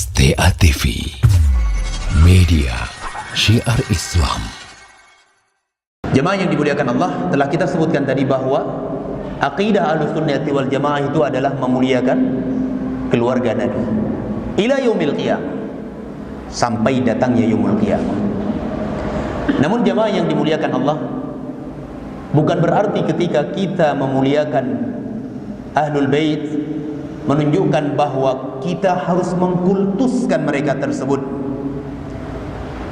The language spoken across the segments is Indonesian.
STA TV, media syiar Islam. Jemaah yang dimuliakan Allah, telah kita sebutkan tadi bahwa aqidah Ahlussunnah wal Jamaah itu adalah memuliakan keluarga Nabi ila yaumil qiyamah, sampai datangnya yaumul qiyamah. Namun jemaah yang dimuliakan Allah, bukan berarti ketika kita memuliakan Ahlul Bait menunjukkan bahwa kita harus mengkultuskan mereka tersebut.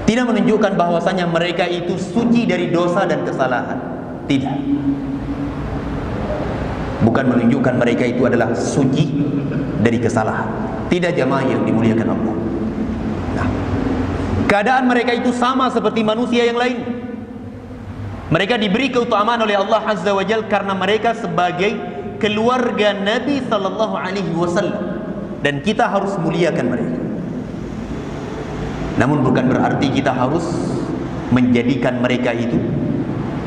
Tidak menunjukkan bahwasanya mereka itu suci dari dosa dan kesalahan. Tidak. Bukan menunjukkan mereka itu adalah suci dari kesalahan. Tidak, jamaah yang dimuliakan Allah. Nah, keadaan mereka itu sama seperti manusia yang lain. Mereka diberi keutamaan oleh Allah Azza wa Jalla karena mereka sebagai keluarga Nabi sallallahu alaihi wasallam, dan kita harus muliakan mereka. Namun bukan berarti kita harus menjadikan mereka itu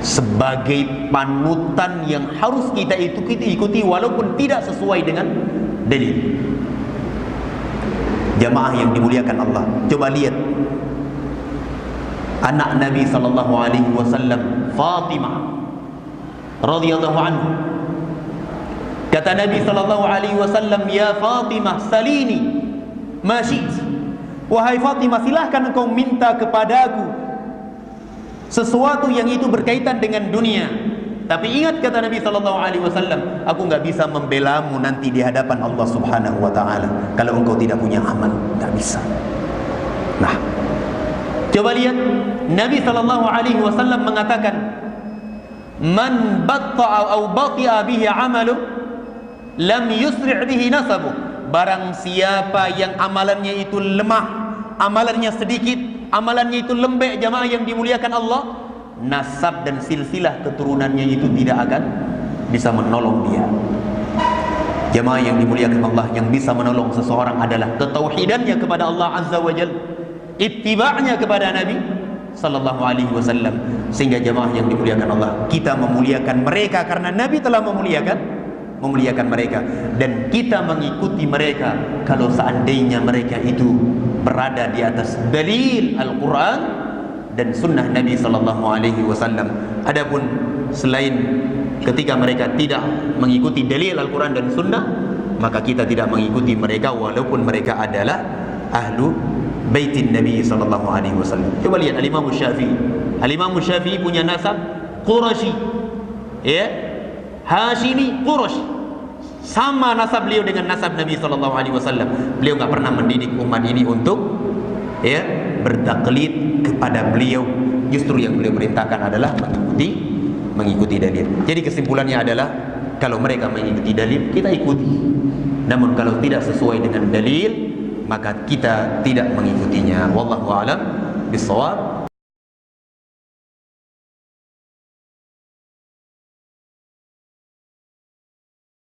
sebagai panutan yang harus kita ikuti walaupun tidak sesuai dengan dalil. Jamaah yang dimuliakan Allah, coba lihat anak Nabi sallallahu alaihi wasallam, Fatimah radhiyallahu anha. Kata Nabi sallallahu alaihi wasallam, "Ya Fatimah, salini ma syi'ti." Wahai Fatimah, silahkan engkau minta kepadaku sesuatu yang itu berkaitan dengan dunia. Tapi ingat, kata Nabi sallallahu alaihi wasallam, aku enggak bisa membelamu nanti di hadapan Allah Subhanahu wa taala kalau engkau tidak punya amal, enggak bisa. Nah, coba lihat Nabi sallallahu alaihi wasallam mengatakan, "Man batta'a aw bati'a bihi 'amalu lam yusri' bihi nasabu." Barang siapa yang amalannya itu lemah, amalannya sedikit, amalannya itu lembek, jamaah yang dimuliakan Allah, nasab dan silsilah keturunannya itu tidak akan bisa menolong dia. Jamaah yang dimuliakan Allah, yang bisa menolong seseorang adalah ketauhidannya kepada Allah Azza wa Jalla, ittiba'nya kepada Nabi sallallahu alaihi wasallam. Sehingga jamaah yang dimuliakan Allah, kita memuliakan mereka karena Nabi telah memuliakan mereka, dan kita mengikuti mereka kalau seandainya mereka itu berada di atas dalil Al-Quran dan sunnah Nabi sallallahu alaihi wasallam. Adapun selain ketika mereka tidak mengikuti dalil Al-Quran dan sunnah, maka kita tidak mengikuti mereka walaupun mereka adalah ahlu baitin Nabi sallallahu alaihi wasallam. Coba lihat Al-Imam Syafi'i. Al-Imam Syafi'i punya nasab Quraisy, ya, Hashimi Quraisy. Sama nasab beliau dengan nasab Nabi sallallahu alaihi wasallam. Beliau enggak pernah mendidik umat ini untuk bertaklid kepada beliau. Justru yang beliau perintahkan adalah mengikuti dalil. Jadi kesimpulannya adalah kalau mereka mengikuti dalil, kita ikuti. Namun kalau tidak sesuai dengan dalil, maka kita tidak mengikutinya. Wallahu a'lam bishawab.